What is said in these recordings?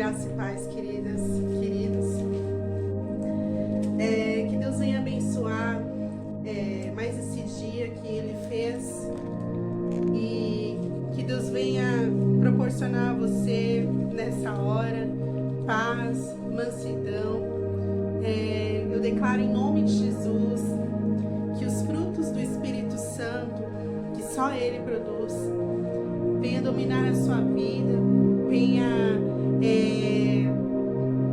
Graça e paz, queridas, queridos. Que Deus venha abençoar mais esse dia que Ele fez e que Deus venha proporcionar a você nessa hora paz, mansidão. Eu declaro em nome de Jesus que os frutos do Espírito Santo, que só Ele produz, venha dominar a sua vida, venha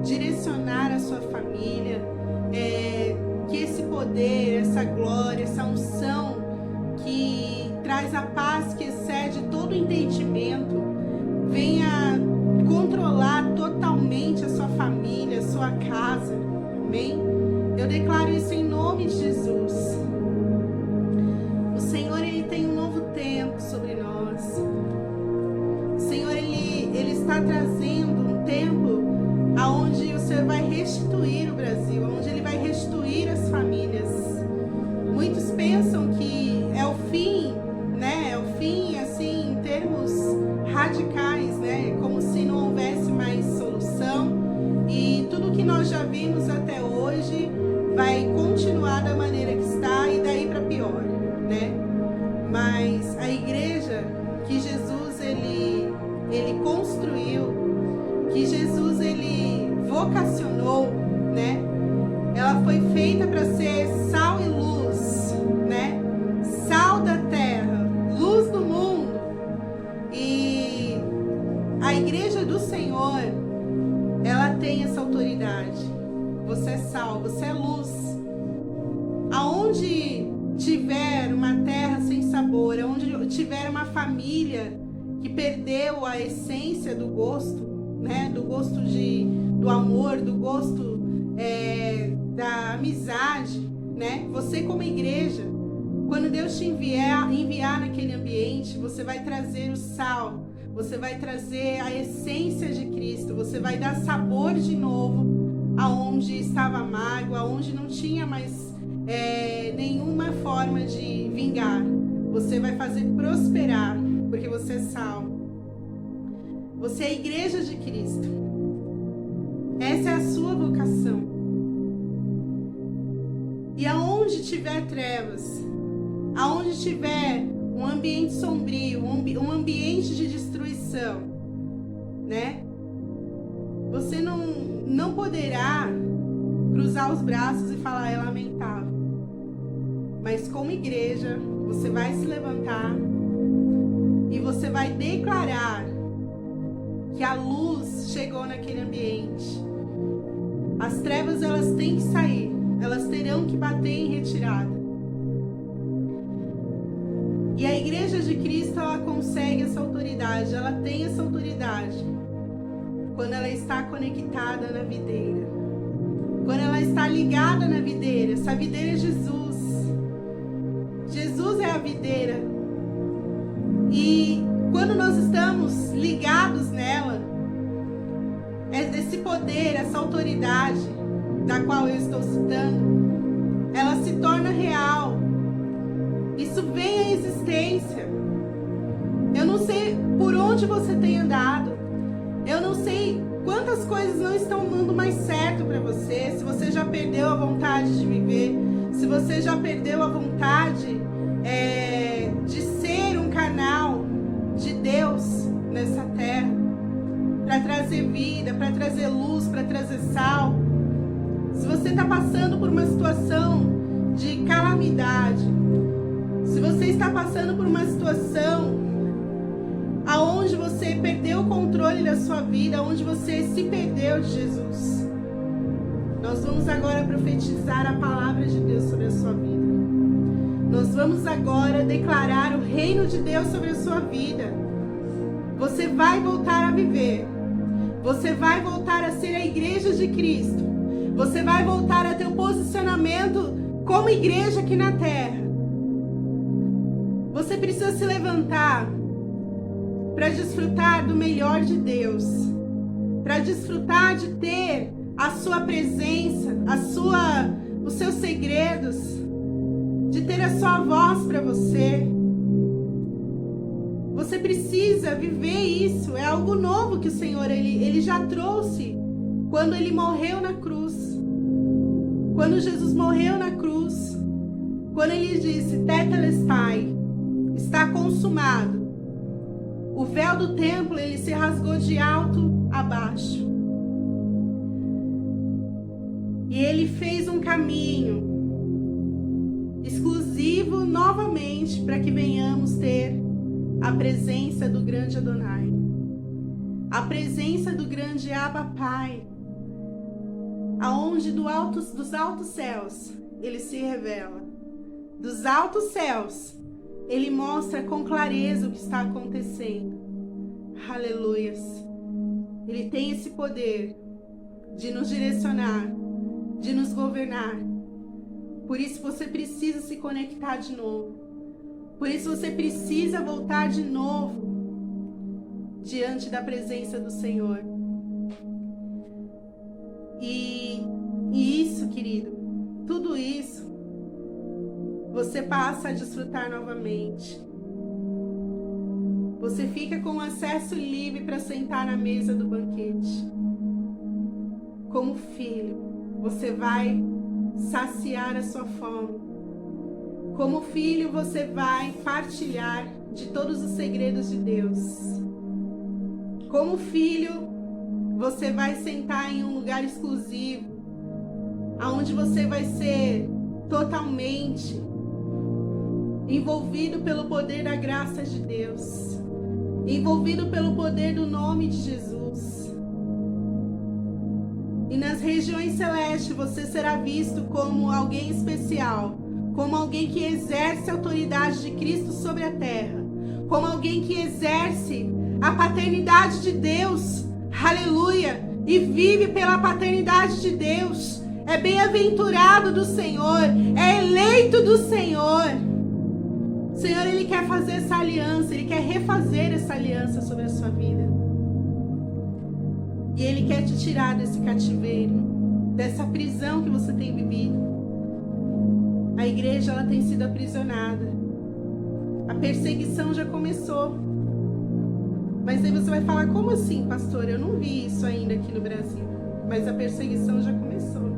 direcionar a sua família, que esse poder, essa glória, essa unção que traz a paz que excede todo entendimento, venha controlar totalmente a sua família, a sua casa, amém? Eu declaro isso em nome de Jesus. O Senhor, Ele tem um novo tempo sobre nós. O Senhor, Ele está trazendo um tempo onde o Senhor vai restituir o Brasil, onde Ele vai restituir as famílias. Muitos pensam que é o fim, né? É o fim, assim, em termos radicais, né? Como se não houvesse mais solução. E tudo que nós já vimos até hoje vai continuar da maneira que está e daí para pior, né? Mas a igreja que Jesus ele construiu, que Jesus ele vocacionou, né? Ela foi feita para ser sal e luz, né? Sal da terra, luz do mundo. E a igreja do Senhor, ela tem essa autoridade. Você é sal, você é luz. Aonde tiver uma terra sem sabor, aonde tiver uma família que perdeu a essência do gosto, né? Do gosto do amor, do gosto da amizade, né? Você como igreja, quando Deus te enviar naquele ambiente, você vai trazer o sal, você vai trazer a essência de Cristo, você vai dar sabor de novo aonde estava amargo, aonde não tinha mais nenhuma forma de vingar. Você vai fazer prosperar, porque você é sal. Você é a igreja de Cristo. Essa é a sua vocação. E aonde tiver trevas, aonde tiver um ambiente sombrio, um ambiente de destruição, né? Você não poderá cruzar os braços e falar é lamentável. Mas como igreja, você vai se levantar e você vai declarar que a luz chegou naquele ambiente. As trevas, elas têm que sair, elas terão que bater em retirada. E a igreja de Cristo, ela consegue essa autoridade, ela tem essa autoridade quando ela está conectada na videira, quando ela está ligada na videira. Essa videira é Jesus. Jesus é a videira. E quando nós estamos ligados nela, esse poder, essa autoridade da qual eu estou citando, ela se torna real. Isso vem à existência. Eu não sei por onde você tem andado. Eu não sei quantas coisas não estão dando mais certo para você. Se você já perdeu a vontade de viver, se você já perdeu a vontade de ser um canal de Deus nessa terra, para trazer vida, para trazer luz, para trazer sal. Se você está passando por uma situação de calamidade, se você está passando por uma situação aonde você perdeu o controle da sua vida, aonde você se perdeu de Jesus, nós vamos agora profetizar a palavra de Deus sobre a sua vida. Nós vamos agora declarar o reino de Deus sobre a sua vida. Você vai voltar a viver. Você vai voltar a ser a igreja de Cristo. Você vai voltar a ter um posicionamento como igreja aqui na terra. Você precisa se levantar para desfrutar do melhor de Deus, para desfrutar de ter a sua presença, os seus segredos, de ter a sua voz para você. Você Você precisa viver isso. É algo novo que o Senhor ele já trouxe quando ele morreu na cruz. Quando Jesus morreu na cruz, quando ele disse, tetelestai, está consumado, o véu do templo ele se rasgou de alto a baixo. E ele fez um caminho exclusivo novamente para que venhamos ter a presença do grande Adonai, a presença do grande Abba Pai, aonde dos altos céus ele se revela. Dos altos céus ele mostra com clareza o que está acontecendo. Aleluias. Ele tem esse poder de nos direcionar, de nos governar. Por isso você precisa se conectar de novo. Por isso você precisa voltar de novo diante da presença do Senhor. E isso, querido, tudo isso, você passa a desfrutar novamente. Você fica com acesso livre para sentar na mesa do banquete. Como filho, você vai saciar a sua fome. Como filho, você vai partilhar de todos os segredos de Deus. Como filho, você vai sentar em um lugar exclusivo, aonde você vai ser totalmente envolvido pelo poder da graça de Deus, envolvido pelo poder do nome de Jesus. E nas regiões celestes você será visto como alguém especial, como alguém que exerce a autoridade de Cristo sobre a terra, como alguém que exerce a paternidade de Deus, aleluia, e vive pela paternidade de Deus, é bem-aventurado do Senhor, é eleito do Senhor. O Senhor, Ele quer fazer essa aliança, Ele quer refazer essa aliança sobre a sua vida. E Ele quer te tirar desse cativeiro, dessa prisão que você tem vivido. A igreja, ela tem sido aprisionada. A perseguição já começou. Mas aí você vai falar, como assim, pastor? Eu não vi isso ainda aqui no Brasil. Mas a perseguição já começou.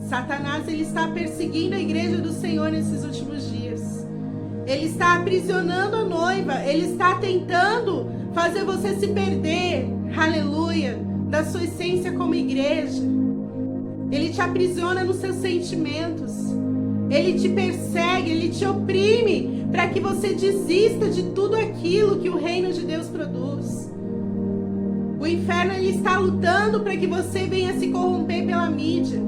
Satanás, ele está perseguindo a igreja do Senhor nesses últimos dias. Ele está aprisionando a noiva. Ele está tentando fazer você se perder, aleluia, da sua essência como igreja. Ele te aprisiona nos seus sentimentos. Ele te persegue, ele te oprime para que você desista de tudo aquilo que o reino de Deus produz. O inferno, ele está lutando para que você venha se corromper pela mídia,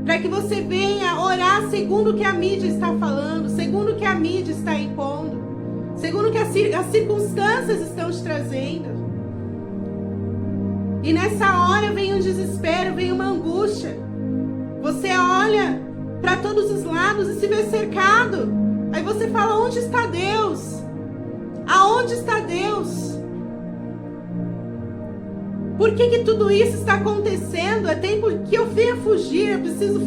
para que você venha orar segundo o que a mídia está falando, segundo o que a mídia está impondo, segundo o que as circunstâncias estão te trazendo. E nessa hora vem um desespero, vem uma angústia. Você olha para todos os lados e se vê cercado. Aí você fala, onde está Deus? Aonde está Deus? Por que tudo isso está acontecendo? É tempo que eu venha fugir, eu preciso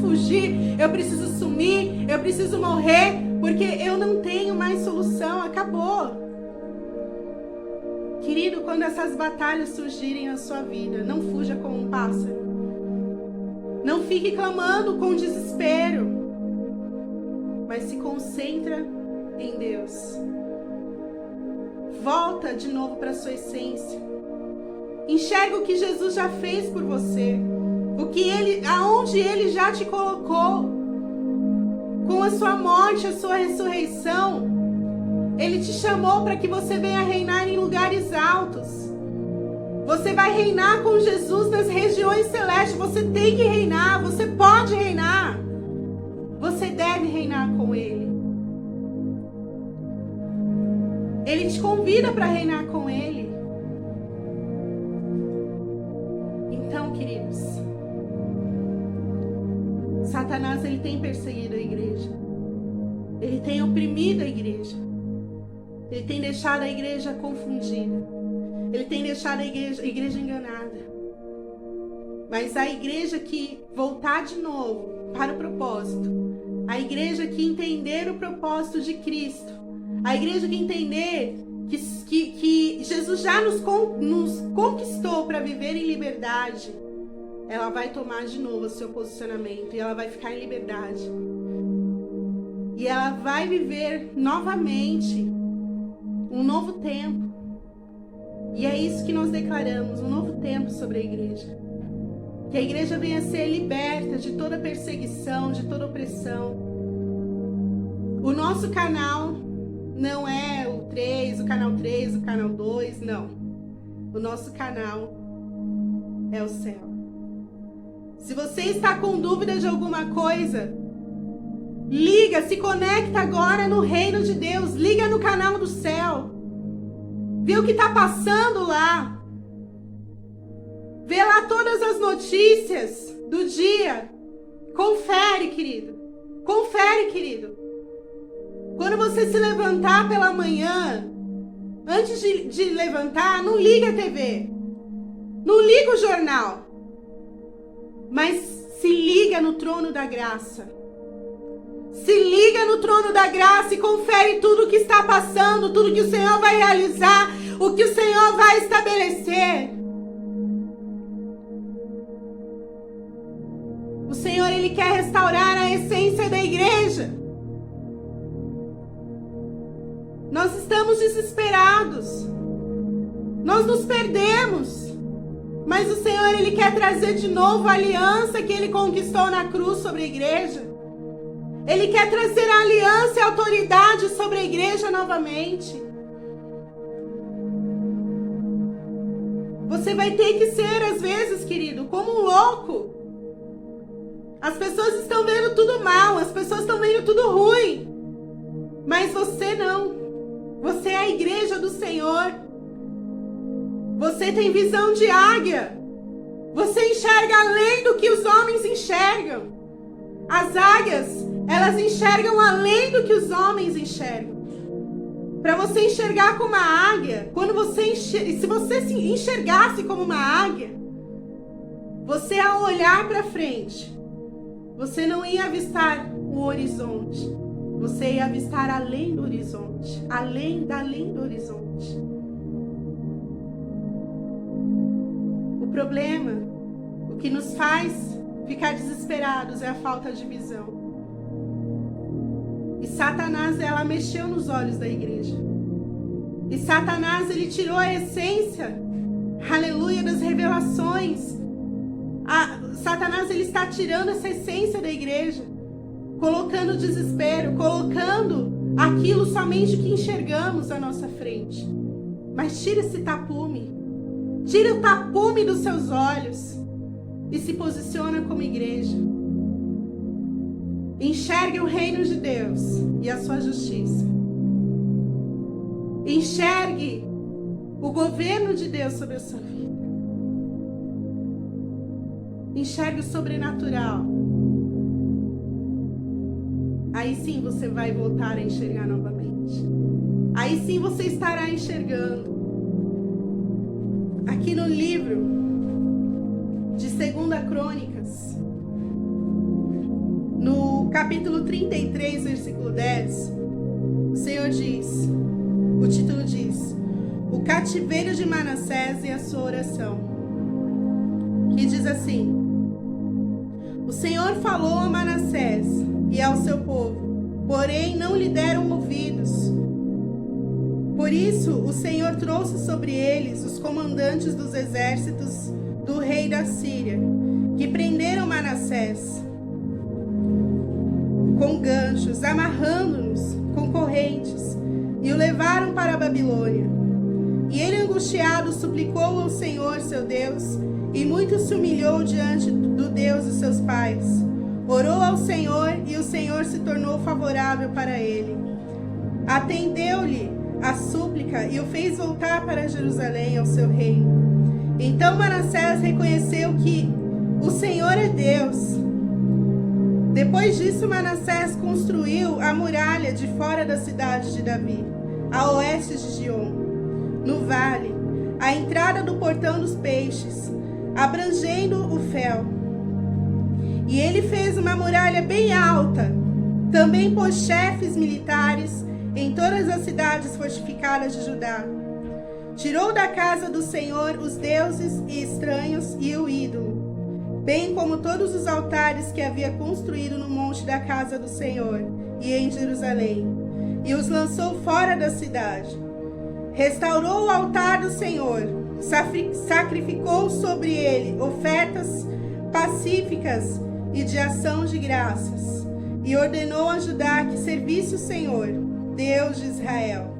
sumir, eu preciso morrer, porque eu não tenho mais solução, acabou. Querido, quando essas batalhas surgirem na sua vida, não fuja como um pássaro. Não fique clamando com desespero, mas se concentra em Deus. Volta de novo para a sua essência. Enxerga o que Jesus já fez por você, aonde Ele já te colocou. Com a sua morte, a sua ressurreição, Ele te chamou para que você venha reinar em lugares altos. Você vai reinar com Jesus nas regiões celestes. Você tem que reinar, você pode reinar. Você deve reinar com Ele. Ele te convida para reinar com Ele. Então, queridos, Satanás, ele tem perseguido a igreja. Ele tem oprimido a igreja. Ele tem deixado a igreja confundida. Ele tem deixado a igreja enganada. Mas a igreja que voltar de novo para o propósito, a igreja que entender o propósito de Cristo, a igreja que entender que Jesus já nos conquistou para viver em liberdade, ela vai tomar de novo o seu posicionamento e ela vai ficar em liberdade. E ela vai viver novamente um novo tempo. E é isso que nós declaramos, um novo tempo sobre a igreja. Que a igreja venha a ser liberta de toda perseguição, de toda opressão. O nosso canal não é o 3, o canal 3, o canal 2, não. O nosso canal é o céu. Se você está com dúvida de alguma coisa, liga, se conecta agora no reino de Deus. Liga no canal do céu. Vê o que está passando lá. Vê lá todas as notícias do dia. Confere, querido. Confere, querido. Quando você se levantar pela manhã, antes de levantar, não liga a TV. Não liga o jornal. Mas se liga no trono da graça. Se liga no trono da graça e confere tudo o que está passando, tudo que o Senhor vai realizar, o que o Senhor vai estabelecer. O Senhor, Ele quer restaurar a essência da igreja. Nós estamos desesperados. Nós nos perdemos. Mas o Senhor, Ele quer trazer de novo a aliança que Ele conquistou na cruz sobre a igreja. Ele quer trazer a aliança e a autoridade sobre a igreja novamente. Você vai ter que ser, às vezes, querido, como um louco. As pessoas estão vendo tudo mal, as pessoas estão vendo tudo ruim. Mas você não. Você é a igreja do Senhor. Você tem visão de águia. Você enxerga além do que os homens enxergam. As águias, elas enxergam além do que os homens enxergam. Para você enxergar como uma águia, se você se enxergasse como uma águia, você ao olhar para frente, você não ia avistar o horizonte. Você ia avistar além do horizonte. Além do horizonte. O problema, o que nos faz ficar desesperados é a falta de visão. E Satanás, ela mexeu nos olhos da igreja. E Satanás, ele tirou a essência, aleluia, das revelações. Satanás, ele está tirando essa essência da igreja, colocando desespero, colocando aquilo somente que enxergamos à nossa frente. Mas tira esse tapume, tira o tapume dos seus olhos e se posiciona como igreja. Enxergue o reino de Deus e a sua justiça. Enxergue o governo de Deus sobre a sua vida. Enxergue o sobrenatural. Aí sim você vai voltar a enxergar novamente. Aí sim você estará enxergando. Aqui no livro de 2 Crônicas, no capítulo 33, versículo 10, o Senhor diz, o título diz, o cativeiro de Manassés e a sua oração, que diz assim: o Senhor falou a Manassés e ao seu povo, porém não lhe deram ouvidos. Por isso o Senhor trouxe sobre eles os comandantes dos exércitos do rei da Síria, que prenderam Manassés com ganchos, amarrando-nos com correntes, e o levaram para a Babilônia. E ele, angustiado, suplicou ao Senhor, seu Deus, e muito se humilhou diante do Deus de seus pais. Orou ao Senhor, e o Senhor se tornou favorável para ele. Atendeu-lhe a súplica e o fez voltar para Jerusalém, ao seu reino. Então Manassés reconheceu que o Senhor é Deus. Depois disso, Manassés construiu a muralha de fora da cidade de Davi, a oeste de Gion, no vale, à entrada do portão dos peixes, abrangendo o Fel. E ele fez uma muralha bem alta, também pôs chefes militares em todas as cidades fortificadas de Judá. Tirou da casa do Senhor os deuses e estranhos e o ídolo, bem como todos os altares que havia construído no monte da casa do Senhor e em Jerusalém, e os lançou fora da cidade. Restaurou o altar do Senhor, sacrificou sobre ele ofertas pacíficas e de ação de graças, e ordenou a Judá que servisse o Senhor, Deus de Israel.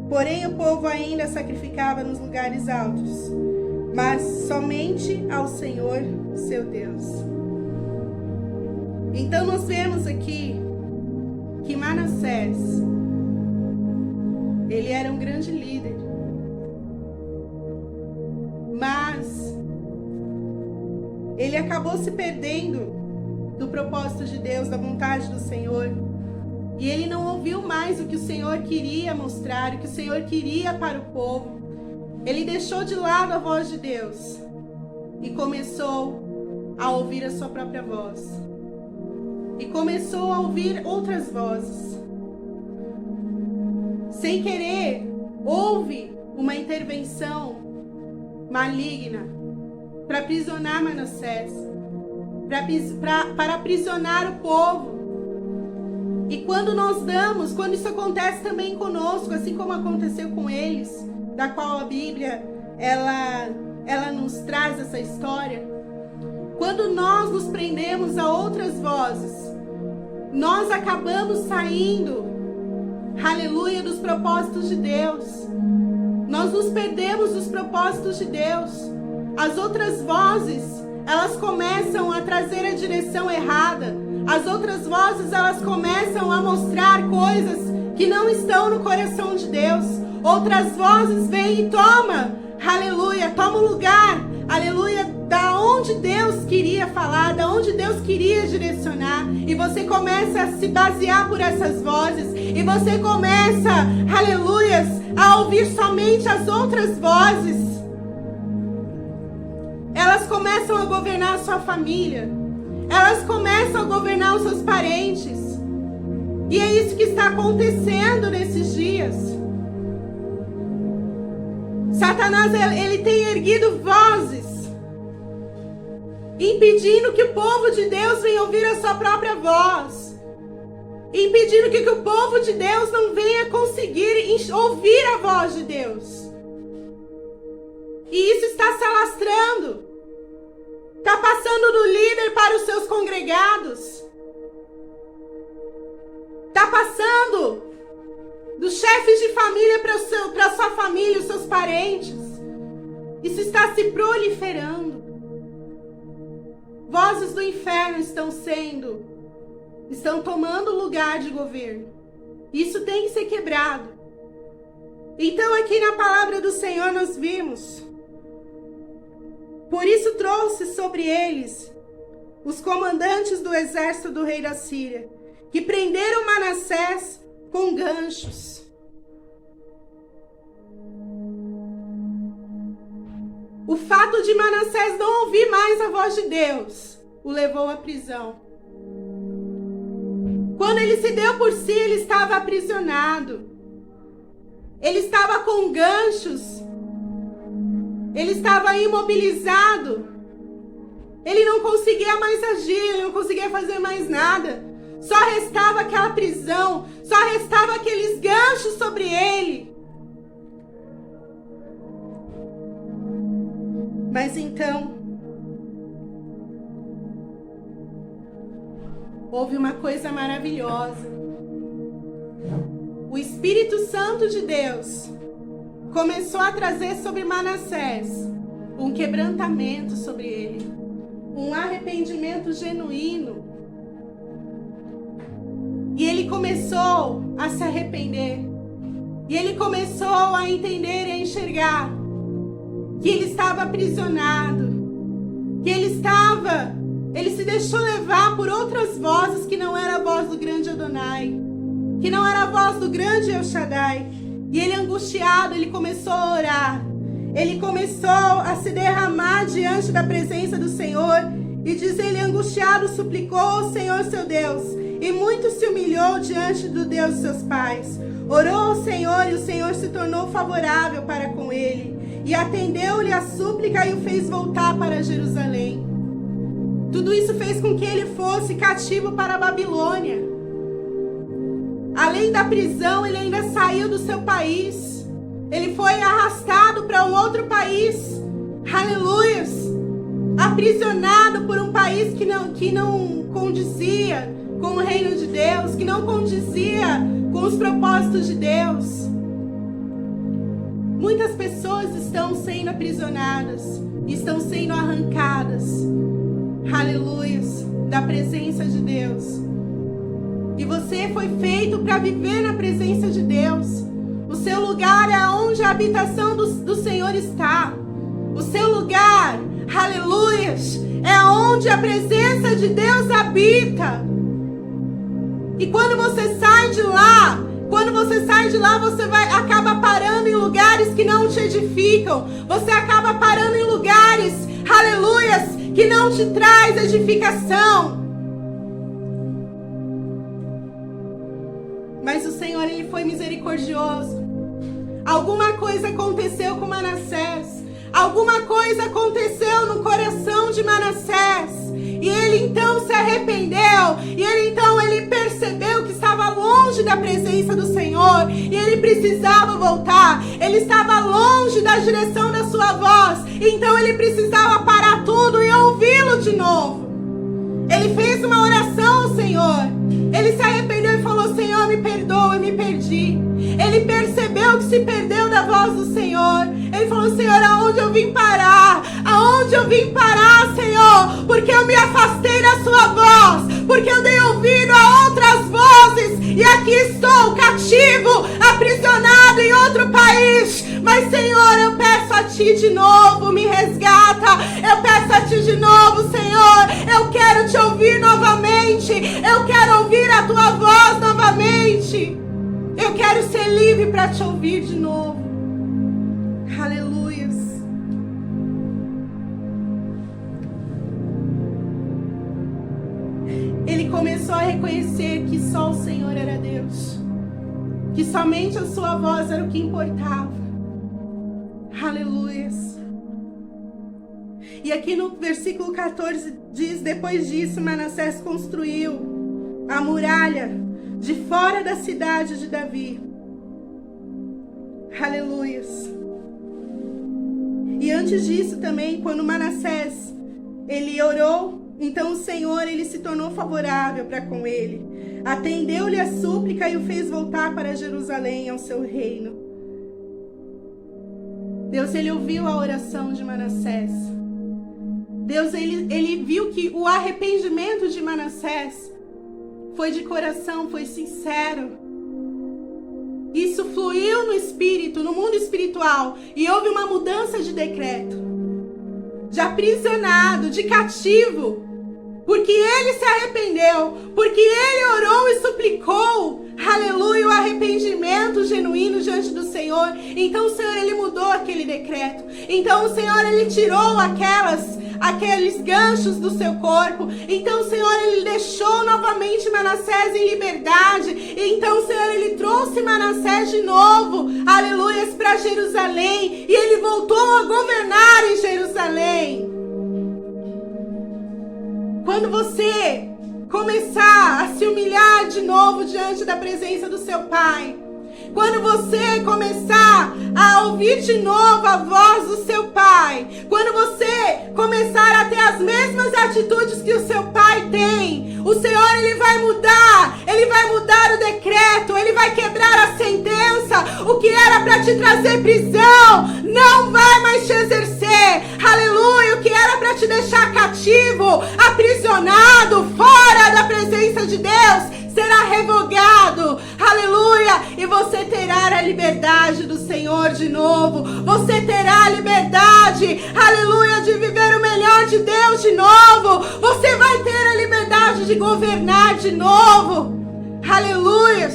Porém o povo ainda sacrificava nos lugares altos, mas somente ao Senhor, seu Deus. Então nós vemos aqui que Manassés, ele era um grande líder, mas ele acabou se perdendo do propósito de Deus, da vontade do Senhor, e ele não ouviu mais o que o Senhor queria mostrar, o que o Senhor queria para o povo. Ele deixou de lado a voz de Deus e começou a ouvir a sua própria voz, e começou a ouvir outras vozes. Sem querer, houve uma intervenção maligna para aprisionar Manassés, para aprisionar o povo. E quando isso acontece também conosco, assim como aconteceu com eles, da qual a Bíblia ela nos traz essa história, quando nós nos prendemos a outras vozes, nós acabamos saindo, aleluia, dos propósitos de Deus. Nós nos perdemos dos propósitos de Deus. As outras vozes, elas começam a trazer a direção errada. As outras vozes, elas começam a mostrar coisas que não estão no coração de Deus. Outras vozes vêm e toma o lugar, aleluia, da onde Deus queria falar, da onde Deus queria direcionar. E você começa a se basear por essas vozes, e você começa, aleluias, a ouvir somente as outras vozes. Elas começam a governar a sua família, elas começam a governar os seus parentes. E é isso que está acontecendo nesses dias. Satanás, ele tem erguido vozes, impedindo que o povo de Deus venha ouvir a sua própria voz, impedindo que o povo de Deus não venha conseguir ouvir a voz de Deus. E isso está se alastrando, está passando do líder para os seus congregados, está passando dos chefes de família para a sua família, os seus parentes. Isso está se proliferando. Vozes do inferno estão tomando lugar de governo. Isso tem que ser quebrado. Então aqui na palavra do Senhor nós vimos: por isso trouxe sobre eles os comandantes do exército do rei da Síria, que prenderam Manassés com ganchos. O fato de Manassés não ouvir mais a voz de Deus o levou à prisão. Quando ele se deu por si, ele estava aprisionado. Ele estava com ganchos. Ele estava imobilizado. Ele não conseguia mais agir, ele não conseguia fazer mais nada. Só restava aquela prisão, só restava aqueles ganchos sobre ele. Mas então, houve uma coisa maravilhosa. O Espírito Santo de Deus começou a trazer sobre Manassés um quebrantamento sobre ele, um arrependimento genuíno. E ele começou a se arrepender. E ele começou a entender e a enxergar que ele estava aprisionado, que ele se deixou levar por outras vozes que não era a voz do grande Adonai, que não era a voz do grande El Shaddai. E ele, angustiado, ele começou a orar. Ele começou a se derramar diante da presença do Senhor. E diz ele, angustiado, suplicou ao Senhor seu Deus, e muito se humilhou diante do Deus de seus pais. Orou ao Senhor e o Senhor se tornou favorável para com ele, e atendeu-lhe a súplica e o fez voltar para Jerusalém. Tudo isso fez com que ele fosse cativo para a Babilônia. Além da prisão, ele ainda saiu do seu país. Ele foi arrastado para um outro país. Aleluias! Aprisionado por um país que não condizia com o reino de Deus, que não condizia com os propósitos de Deus. Muitas pessoas estão sendo aprisionadas, estão sendo arrancadas, aleluias, da presença de Deus. E você foi feito para viver na presença de Deus. O seu lugar é onde a habitação do Senhor está. O seu lugar, aleluias, é onde a presença de Deus habita. E quando você sai de lá, você acaba parando em lugares que não te edificam. Você acaba parando em lugares, aleluias, que não te traz edificação. Mas o Senhor, Ele foi misericordioso. Alguma coisa aconteceu com Manassés. Alguma coisa aconteceu no coração de Manassés. E ele então se arrependeu. E ele percebeu que estava longe da presença do Senhor. E ele precisava voltar. Ele estava longe da direção da sua voz. Então ele precisava parar tudo e ouvi-lo de novo. Ele fez uma oração ao Senhor. Ele se arrependeu e falou: Senhor, me perdoa, eu me perdi. Ele percebeu que se perdeu da voz do Senhor. Ele falou: Senhor, aonde eu vim parar? Aonde eu vim parar, Senhor? Porque eu me afastei da sua voz. Porque eu dei ouvido a outras vozes. E aqui estou, cativo, aprisionado em outro país. Mas, Senhor, eu peço a Ti de novo, me resgata. Eu peço a Ti de novo, Senhor. Eu quero Te ouvir novamente. Eu quero ouvir a Tua voz novamente. Eu quero ser livre para Te ouvir de novo. Aleluias. Ele começou a reconhecer que só o Senhor era Deus. Que somente a sua voz era o que importava. Aleluias. E aqui no versículo 14 diz: depois disso Manassés construiu a muralha de fora da cidade de Davi. Aleluias. E antes disso também, quando Manassés, ele orou, então o Senhor, ele se tornou favorável para com ele. Atendeu-lhe a súplica e o fez voltar para Jerusalém, ao seu reino. Deus, ele ouviu a oração de Manassés. Deus, ele viu que o arrependimento de Manassés foi de coração, foi sincero. Isso fluiu no espírito, no mundo espiritual. E houve uma mudança de decreto. De aprisionado, de cativo. Porque ele se arrependeu. Porque ele orou e suplicou. Aleluia, o arrependimento genuíno diante do Senhor. Então o Senhor, ele mudou aquele decreto. Então o Senhor, ele tirou aqueles ganchos do seu corpo. Então o Senhor, ele deixou novamente Manassés em liberdade. Então o Senhor, ele trouxe Manassés de novo, aleluia, para Jerusalém. E ele voltou a governar em Jerusalém. Quando você começar a se humilhar de novo diante da presença do seu Pai, quando você começar a ouvir de novo a voz do seu Pai, quando você começar a ter as mesmas atitudes que o seu Pai tem, o Senhor, ele vai mudar o decreto, ele vai quebrar a sentença. O que era para te trazer prisão não vai mais te exercer, aleluia. O que era para te deixar cativo, aprisionado, fora da presença de Deus, será revogado, aleluia, e você terá a liberdade do Senhor de novo. Você terá a liberdade, aleluia, de viver o melhor de Deus de novo. Você vai ter a liberdade de governar de novo, aleluia,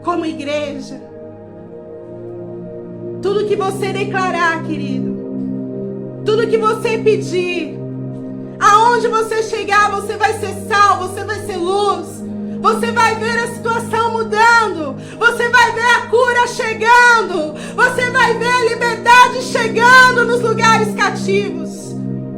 como igreja. Tudo que você declarar, querido, tudo que você pedir, aonde você chegar, você vai ser sal, você vai ser luz. Você vai ver a situação mudando. Você vai ver a cura chegando. Você vai ver a liberdade chegando nos lugares cativos.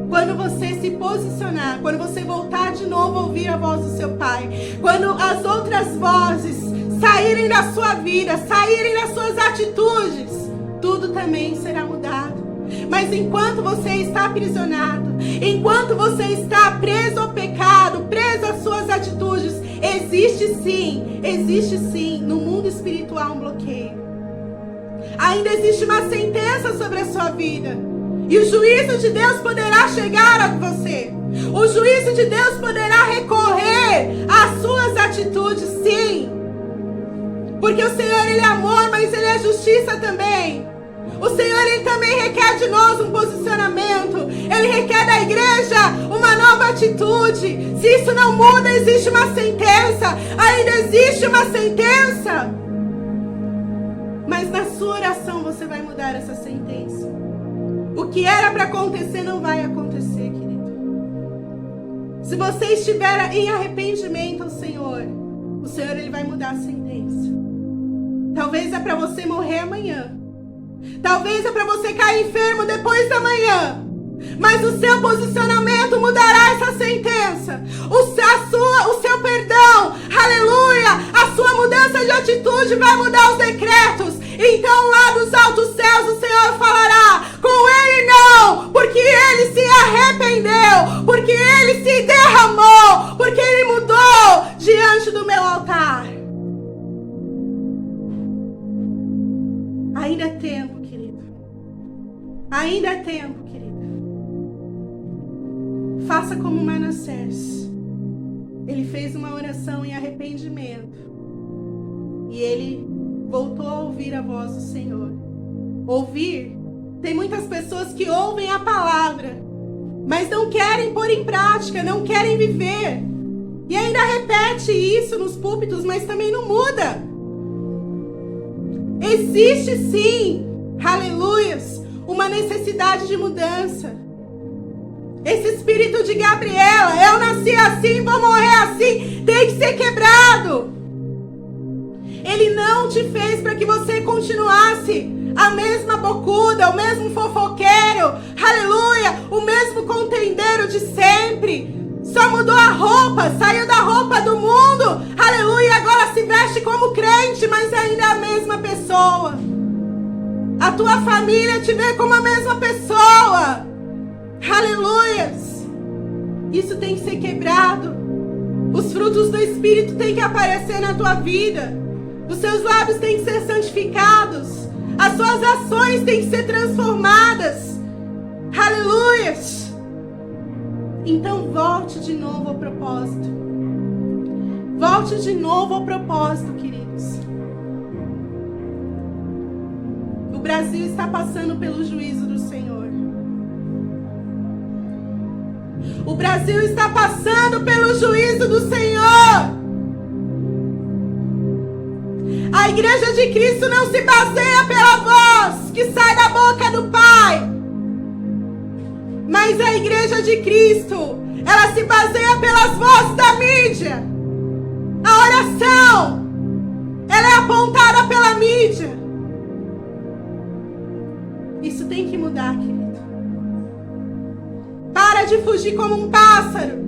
Quando você se posicionar, quando você voltar de novo a ouvir a voz do seu Pai, quando as outras vozes saírem da sua vida, saírem das suas atitudes, tudo também será mudado. Mas enquanto você está aprisionado, enquanto você está preso ao pecado, preso às suas atitudes, existe sim, no mundo espiritual um bloqueio. Ainda existe uma sentença sobre a sua vida. E o juízo de Deus poderá chegar a você. O juízo de Deus poderá recorrer às suas atitudes, sim. Porque o Senhor, Ele é amor, mas Ele é justiça também. O Senhor, Ele também requer de nós um posicionamento. Ele requer da igreja uma nova atitude. Se isso não muda, existe uma sentença. Ainda existe uma sentença. Mas na sua oração você vai mudar essa sentença. O que era para acontecer não vai acontecer, querido. Se você estiver em arrependimento ao Senhor, o Senhor, Ele vai mudar a sentença. Talvez é para você morrer amanhã. Talvez é para você cair enfermo depois da manhã. Mas o seu posicionamento mudará essa sentença. O seu perdão, aleluia, a sua mudança de atitude vai mudar os decretos. Então lá dos altos céus o Senhor falará: com ele não, porque ele se arrependeu, porque ele se derramou, porque ele mudou diante do meu altar. Ainda é tempo, querido. Ainda é tempo, querido. Faça como Manassés. Ele fez uma oração em arrependimento. E ele voltou a ouvir a voz do Senhor. Ouvir. Tem muitas pessoas que ouvem a palavra, mas não querem pôr em prática, não querem viver. E ainda repete isso nos púlpitos, mas também não muda. Existe sim, aleluias, uma necessidade de mudança. Esse espírito de Gabriela, eu nasci assim, vou morrer assim, tem que ser quebrado. Ele não te fez para que você continuasse a mesma bocuda, o mesmo fofoqueiro, aleluia, o mesmo contendeiro de sempre. Só mudou a roupa, saiu da roupa do mundo, aleluia, agora se veste como crente, mas ainda é a mesma pessoa. A tua família te vê como a mesma pessoa, aleluias. Isso tem que ser quebrado. Os frutos do Espírito têm que aparecer na tua vida. Os seus lábios têm que ser santificados. As suas ações têm que ser transformadas. Aleluias. Então volte de novo ao propósito. Volte de novo ao propósito, queridos. O Brasil está passando pelo juízo do Senhor. O Brasil está passando pelo juízo do Senhor. A igreja de Cristo não se baseia pela voz que sai da boca do Pai. Mas a igreja de Cristo, ela se baseia pelas vozes da mídia. A oração, ela é apontada pela mídia. Isso tem que mudar, querido. Para de fugir como um pássaro,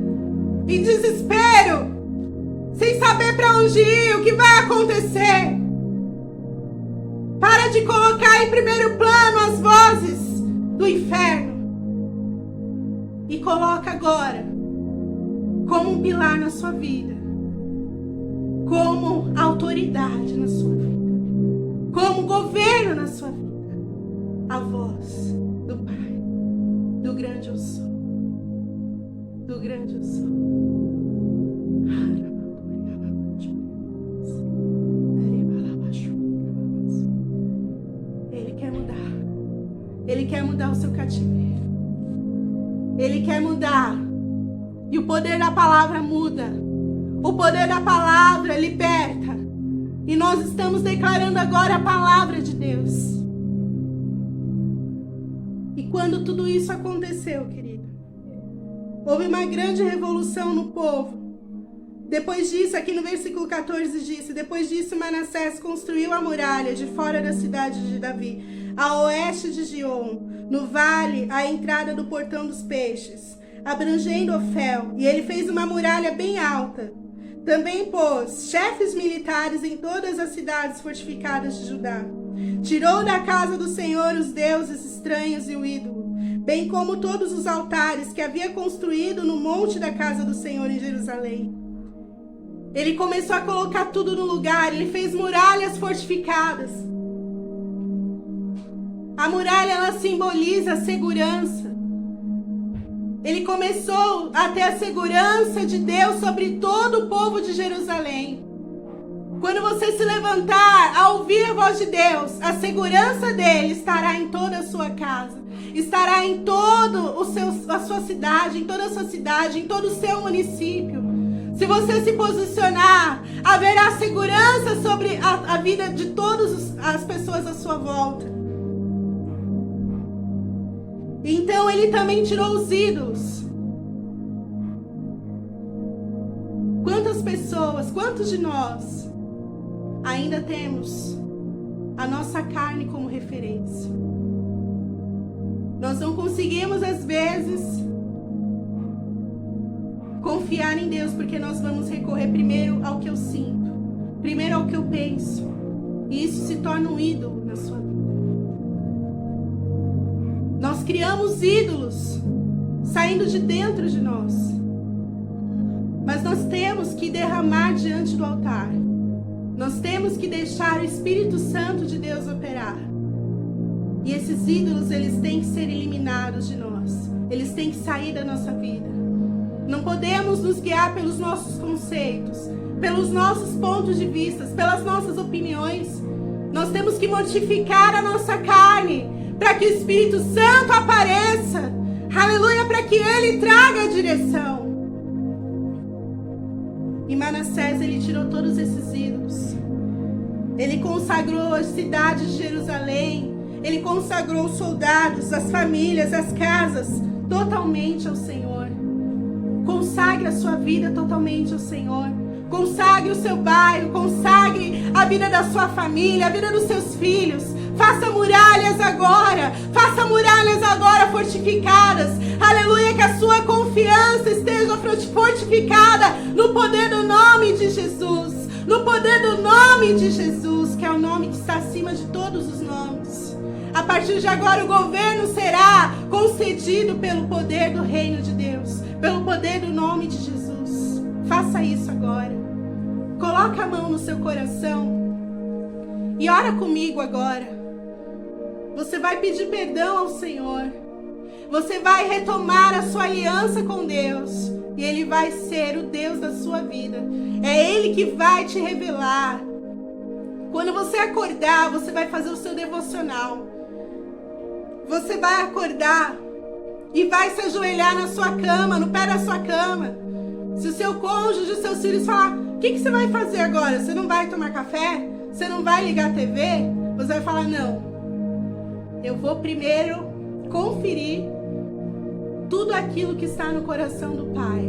em desespero, sem saber para onde ir, o que vai acontecer. Para de colocar em primeiro plano as vozes do inferno. E coloca agora como um pilar na sua vida, como autoridade na sua vida, como governo na sua vida, a voz do Pai, do grande eu sou, do grande eu sou. Ele quer mudar. Ele quer mudar o seu cativeiro. Ele quer mudar. E o poder da palavra muda. O poder da palavra liberta. E nós estamos declarando agora a palavra de Deus. E quando tudo isso aconteceu, querido, houve uma grande revolução no povo. Depois disso, aqui no versículo 14 diz: depois disso Manassés construiu a muralha de fora da cidade de Davi, a oeste de Gion, no vale à entrada do portão dos peixes, abrangendo Ofel, e ele fez uma muralha bem alta. Também pôs chefes militares em todas as cidades fortificadas de Judá. Tirou da casa do Senhor os deuses estranhos e o ídolo, bem como todos os altares que havia construído no monte da casa do Senhor em Jerusalém. Ele começou a colocar tudo no lugar, ele fez muralhas fortificadas. A muralha, ela simboliza a segurança. Ele começou a ter a segurança de Deus sobre todo o povo de Jerusalém. Quando você se levantar a ouvir a voz de Deus, a segurança dele estará em toda a sua casa, estará em toda a sua cidade, em toda a sua cidade, em todo o seu município. Se você se posicionar, haverá segurança sobre a vida de todas as pessoas à sua volta. Então ele também tirou os ídolos. Quantas pessoas, quantos de nós ainda temos a nossa carne como referência? Nós não conseguimos às vezes confiar em Deus, porque nós vamos recorrer primeiro ao que eu sinto, primeiro ao que eu penso, e isso se torna um ídolo na sua vida. Nós criamos ídolos saindo de dentro de nós, mas nós temos que derramar diante do altar. Nós temos que deixar o Espírito Santo de Deus operar. E esses ídolos, eles têm que ser eliminados de nós. Eles têm que sair da nossa vida. Não podemos nos guiar pelos nossos conceitos, pelos nossos pontos de vista, pelas nossas opiniões. Nós temos que mortificar a nossa carne para que o Espírito Santo apareça. Aleluia, para que Ele traga a direção. E Manassés, ele tirou todos esses ídolos. Ele consagrou a cidade de Jerusalém. Ele consagrou os soldados, as famílias, as casas, totalmente ao Senhor. Consagre a sua vida totalmente ao Senhor. Consagre o seu bairro, consagre a vida da sua família, a vida dos seus filhos. Faça muralhas agora fortificadas. Aleluia, que a sua confiança esteja fortificada no poder do nome de Jesus. No poder do nome de Jesus, que é o nome que está acima de todos os nomes. A partir de agora o governo será concedido pelo poder do reino de Deus, pelo poder do nome de Jesus. Faça isso agora. Coloca a mão no seu coração e ora comigo agora. Você vai pedir perdão ao Senhor. Você vai retomar a sua aliança com Deus. E Ele vai ser o Deus da sua vida. É Ele que vai te revelar. Quando você acordar, você vai fazer o seu devocional. Você vai acordar e vai se ajoelhar na sua cama, no pé da sua cama. Se o seu cônjuge, os seus filhos falar: o que você vai fazer agora? Você não vai tomar café? Você não vai ligar a TV? Você vai falar: não. Eu vou primeiro conferir tudo aquilo que está no coração do Pai.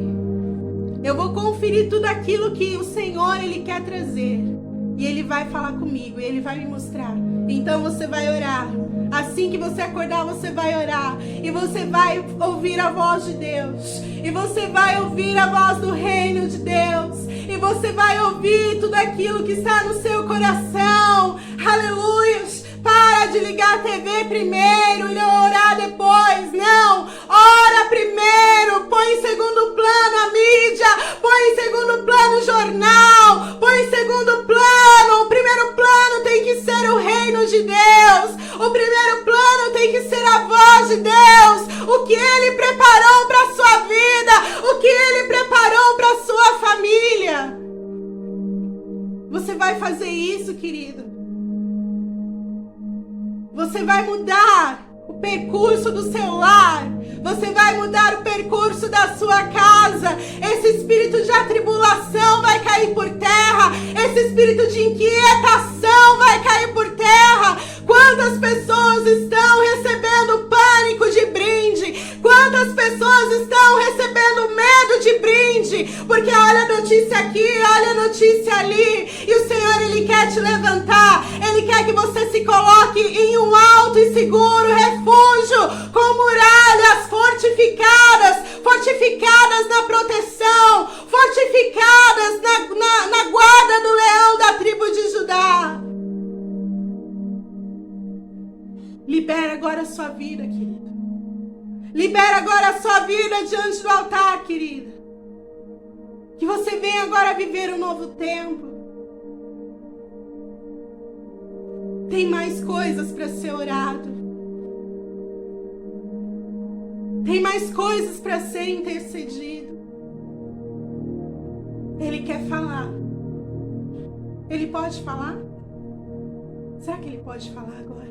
Eu vou conferir tudo aquilo que o Senhor, Ele quer trazer. E Ele vai falar comigo, e Ele vai me mostrar. Então você vai orar. Assim que você acordar, você vai orar. E você vai ouvir a voz de Deus. E você vai ouvir a voz do reino de Deus. E você vai ouvir tudo aquilo que está no seu coração. Aleluia! Para de ligar a TV primeiro e orar depois. Não! Ora primeiro. Põe em segundo plano a mídia. Põe em segundo plano o jornal. Põe em segundo plano. O primeiro plano tem que ser o reino de Deus. O primeiro plano tem que ser a voz de Deus. O que Ele preparou para a sua vida. O que Ele preparou para a sua família. Você vai fazer isso, querido. Você vai mudar o percurso do seu lar. Você vai mudar o percurso da sua casa. Esse espírito de atribulação vai cair por terra. Esse espírito de inquietação vai cair por terra. Quantas pessoas estão recebendo pânico de brinde? Quantas pessoas estão recebendo medo de brinde? hoje, porque olha a notícia aqui, olha a notícia ali, e o Senhor, Ele quer te levantar, Ele quer que você se coloque em um alto e seguro refúgio, com muralhas fortificadas na proteção, fortificadas na guarda do leão da tribo de Judá. Libera agora a sua vida, querida. Libera agora a sua vida diante do altar, querida. Que você venha agora viver um novo tempo. Tem mais coisas para ser orado. Tem mais coisas para ser intercedido. Ele quer falar. Ele pode falar? Será que ele pode falar agora?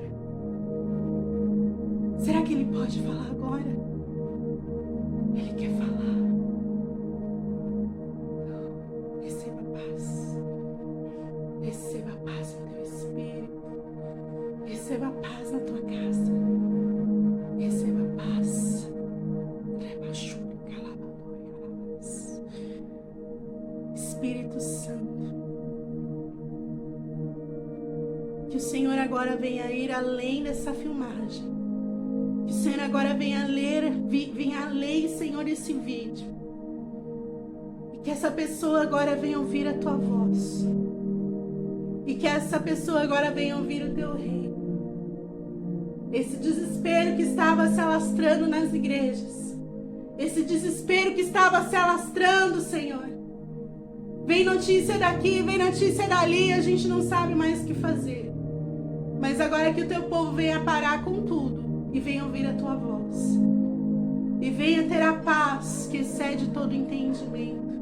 Será que ele pode falar agora? Ele quer falar. Receba paz. Receba paz no teu espírito. Receba paz na tua casa. Receba paz. Espírito Santo, que o Senhor agora venha ir além dessa filmagem. Que o Senhor agora venha ler, Senhor, esse vídeo. E que essa pessoa agora venha ouvir a tua voz. E que essa pessoa agora venha ouvir o teu reino. Esse desespero que estava se alastrando nas igrejas. Esse desespero que estava se alastrando, Senhor. Vem notícia daqui, vem notícia dali, a gente não sabe mais o que fazer. Mas agora que o teu povo venha parar com tudo e venha ouvir a tua voz. E venha ter a paz que excede todo entendimento.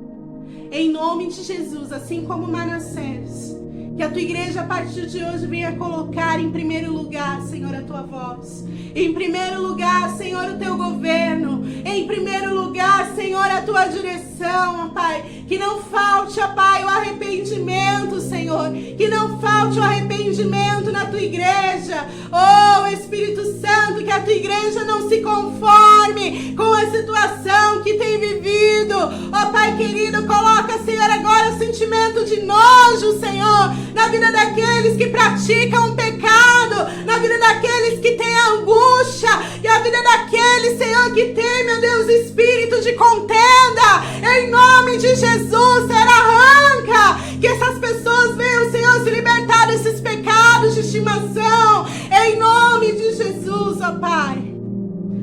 Em nome de Jesus, assim como Manassés, que a tua igreja a partir de hoje venha colocar em primeiro lugar, Senhor, a tua voz. Em primeiro lugar, Senhor, o teu governo. Em primeiro lugar, Senhor, a tua direção, ó Pai. Que não falte, ó Pai, o arrependimento, Senhor. Que não falte o arrependimento na tua igreja. Oh, Espírito Santo, que a tua igreja não se conforme com a situação que tem vivido. Ó Pai querido, coloca, Senhor, agora o sentimento de nojo, Senhor, na vida daqueles que praticam pecado, na vida daqueles que têm angústia, e a vida daqueles, Senhor, que tem, meu Deus, espírito de contenda. Em nome de Jesus, Senhor, arranca, que essas pessoas venham, Senhor, se libertar desses pecados de estimação. Em nome de Jesus, ó Pai.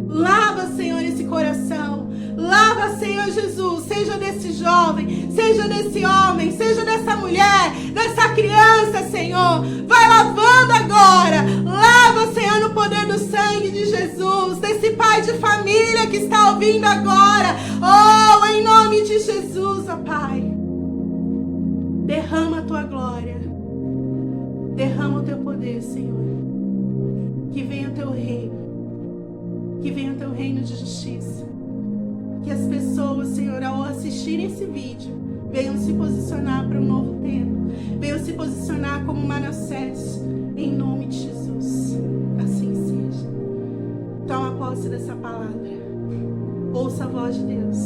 Lava, Senhor, esse coração. Lava, Senhor Jesus, seja desse jovem, seja desse homem, seja dessa mulher, dessa criança, Senhor. Vai lavando agora. Lava, Senhor, no poder do sangue de Jesus, desse pai de família que está ouvindo agora. Oh, em nome de Jesus, ó Pai. Derrama a tua glória. Derrama o teu poder, Senhor. Que venha o teu reino. Que venha o teu reino de justiça. Que as pessoas, Senhor, ao assistirem esse vídeo, venham se posicionar para um novo tempo. Venham se posicionar como Manassés, em nome de Jesus. Assim seja. Toma posse dessa palavra. Ouça a voz de Deus.